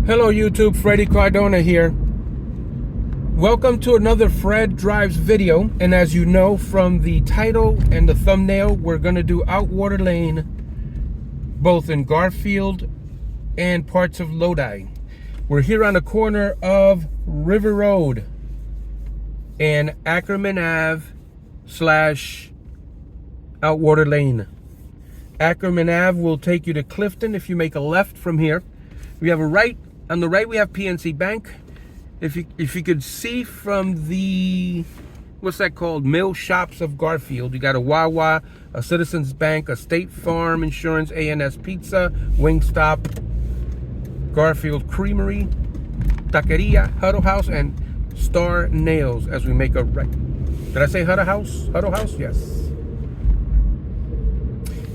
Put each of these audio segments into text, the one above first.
Hello YouTube, Freddy Cardona here. Welcome to another Fred Drives video, and as you know from the title and the thumbnail, we're going to do Outwater Lane both in Garfield and parts of Lodi. We're here on the corner of River Road and Ackerman Ave / Outwater Lane. Ackerman Ave will take you to Clifton if you make a left from here. We have a right. On the right we have PNC Bank. If you could see from the, what's that called, mill shops of Garfield, you got a Wawa, a Citizens Bank, a State Farm Insurance, A&S Pizza, Wingstop, Garfield Creamery, Taqueria, Huddle House, and Star Nails as we make a right. Did I say Huddle House? Huddle House? Yes.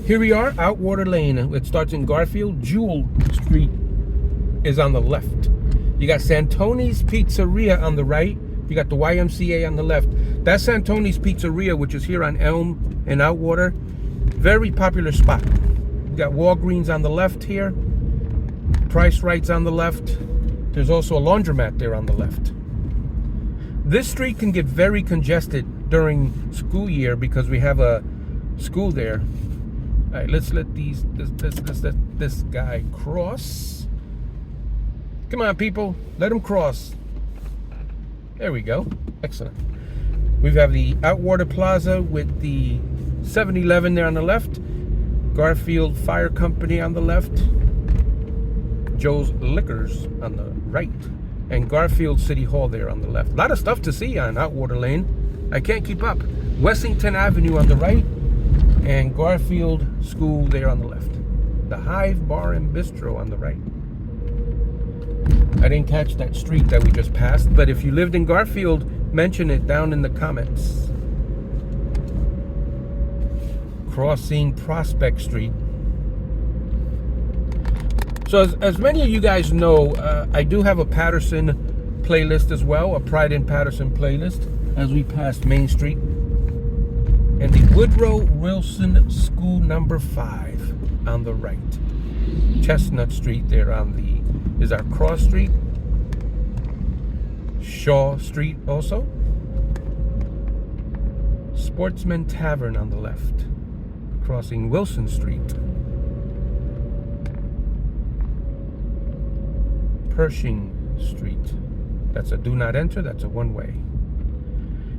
Here we are, Outwater Lane. It starts in Garfield. Jewel Street is on the left. You got Santoni's Pizzeria on the right. You got the YMCA on the left. That's Santoni's Pizzeria, which is here on Elm and Outwater. Very popular spot. You got Walgreens on the left here. Price Right's on the left. There's also a laundromat there on the left. This street can get very congested during school year because we have a school there. All right, let's let this guy cross. Come on, people, let him cross. There we go. Excellent. We have the Outwater Plaza with the 7-Eleven there on the left, Garfield Fire Company on the left, Joe's Liquors on the right, and Garfield City Hall there on the left. A lot of stuff to see on Outwater Lane. I can't keep up. Wessington Avenue on the right, and Garfield School there on the left. The Hive Bar and Bistro on the right. I didn't catch that street that we just passed, but if you lived in Garfield, mention it down in the comments. Crossing Prospect Street. So as many of you guys know, I do have a Patterson playlist as well, a Pride in Patterson playlist, as we pass Main Street. And the Woodrow Wilson School number 5 on the right. Chestnut Street there on the is our Cross Street. Shaw Street also. Sportsman Tavern on the left. Crossing Wilson Street. Pershing Street. That's a do not enter, that's a one-way.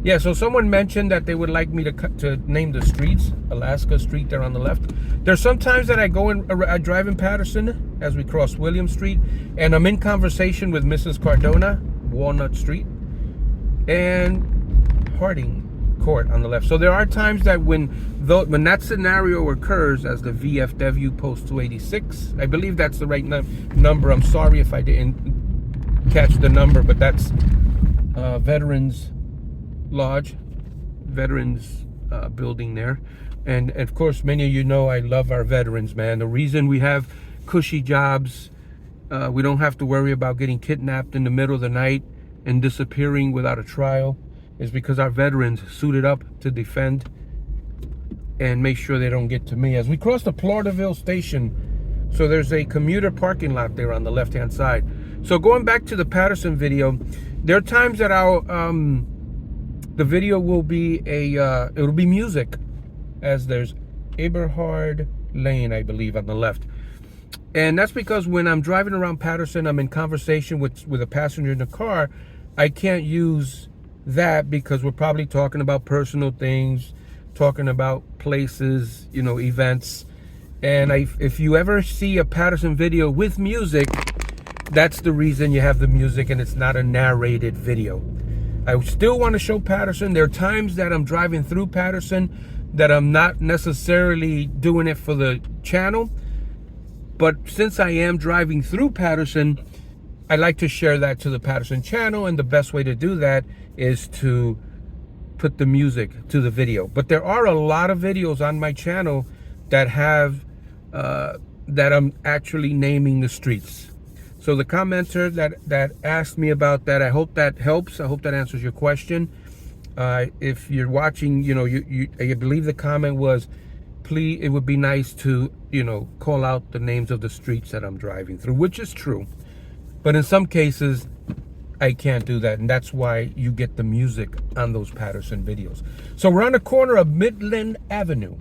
Yeah, so someone mentioned that they would like me to name the streets. Alaska Street there on the left. There's sometimes that I drive in Patterson as we cross William Street, and I'm in conversation with Mrs. Cardona, Walnut Street, and Harding Court on the left. So there are times that when that scenario occurs, as the VFW Post 286, I believe that's the right number. I'm sorry if I didn't catch the number, but that's Veterans Lodge, Veterans building there. And of course, many of you know I love our veterans, man. The reason we have cushy jobs, we don't have to worry about getting kidnapped in the middle of the night and disappearing without a trial, is because our veterans suited up to defend and make sure they don't get to me. As we cross the Floridaville station, so there's a commuter parking lot there on the left-hand side. So going back to the Patterson video, there are times that the video will be it'll be music, as there's Eberhard Lane, I believe, on the left. And that's because when I'm driving around Patterson, I'm in conversation with a passenger in the car. I can't use that because we're probably talking about personal things, talking about places, events. And if you ever see a Patterson video with music, that's the reason you have the music, and it's not a narrated video. I still want to show Patterson. There are times that I'm driving through Patterson that I'm not necessarily doing it for the channel. But since I am driving through Patterson, I like to share that to the Patterson channel. And the best way to do that is to put the music to the video. But there are a lot of videos on my channel that have, that I'm actually naming the streets. So the commenter that asked me about that, I hope that helps. I hope that answers your question. If you're watching, I believe the comment was, please, it would be nice to, call out the names of the streets that I'm driving through, which is true. But in some cases, I can't do that, and that's why you get the music on those Patterson videos. So we're on the corner of Midland Avenue,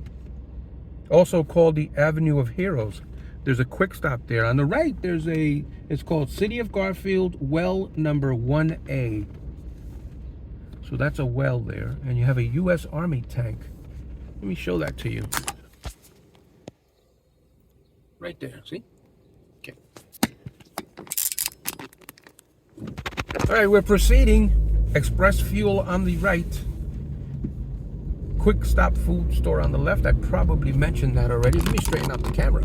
also called the Avenue of Heroes. There's a quick stop there. On the right, it's called City of Garfield Well Number 1A. So that's a well there, and you have a U.S. Army tank. Let me show that to you. Right there, see? Okay. All right, we're proceeding. Express Fuel on the right. Quick Stop Food Store on the left. I probably mentioned that already. Let me straighten out the camera.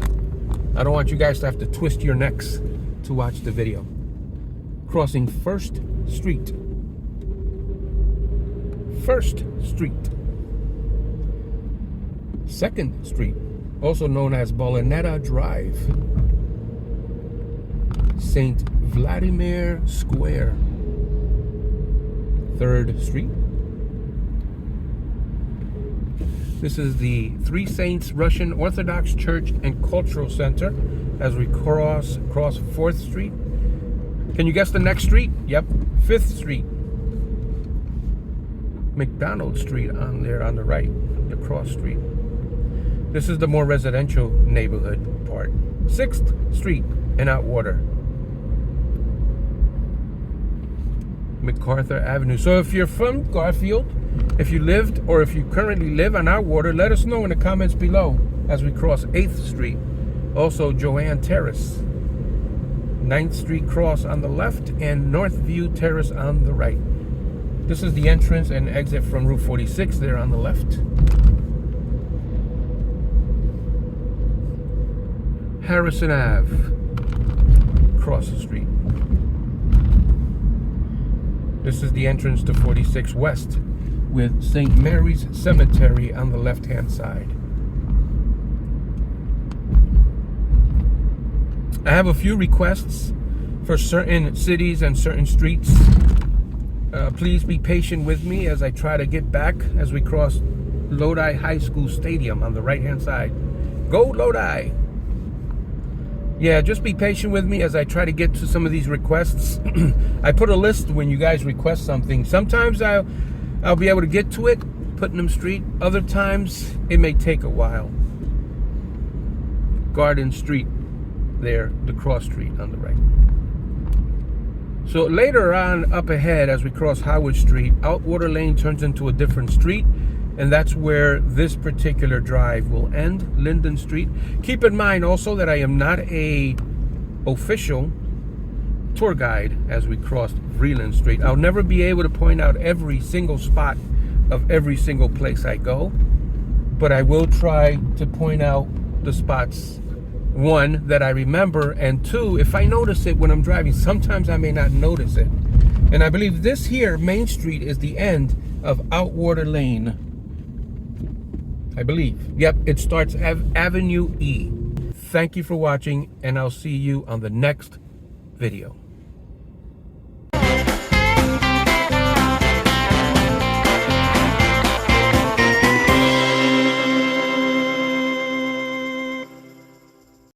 I don't want you guys to have to twist your necks to watch the video. Crossing First Street. First Street. Second Street, also known as Bolonetta Drive. St. Vladimir Square. Third Street. This is the Three Saints Russian Orthodox Church and Cultural Center as we cross 4th Street. Can you guess the next street? Yep, 5th Street. McDonald Street on there on the right, the cross street. This is the more residential neighborhood part. 6th Street in Outwater. MacArthur Avenue. So if you're from Garfield, if you lived or if you currently live on Outwater, let us know in the comments below as we cross 8th Street. Also Joanne Terrace. 9th Street cross on the left and Northview Terrace on the right. This is the entrance and exit from Route 46 there on the left. Harrison Ave, across the street. This is the entrance to 46 West with St. Mary's Cemetery on the left-hand side. I have a few requests for certain cities and certain streets. Please be patient with me as I try to get back as we cross Lodi High School Stadium on the right-hand side. Go Lodi! Yeah, just be patient with me as I try to get to some of these requests. I put a list when you guys request something. Sometimes I'll be able to get to it, Putnam Street. Other times it may take a while. Garden Street there, the cross street on the right. So later on up ahead as we cross Howard Street, Outwater Lane turns into a different street, and that's where this particular drive will end, Linden Street. Keep in mind also that I am not a official tour guide as we cross Vreeland Street. I'll never be able to point out every single spot of every single place I go, but I will try to point out the spots, one, that I remember, and two, if I notice it when I'm driving. Sometimes I may not notice it. And I believe this here, Main Street, is the end of Outwater Lane. I believe. Yep, it starts Avenue E. Thank you for watching, and I'll see you on the next video.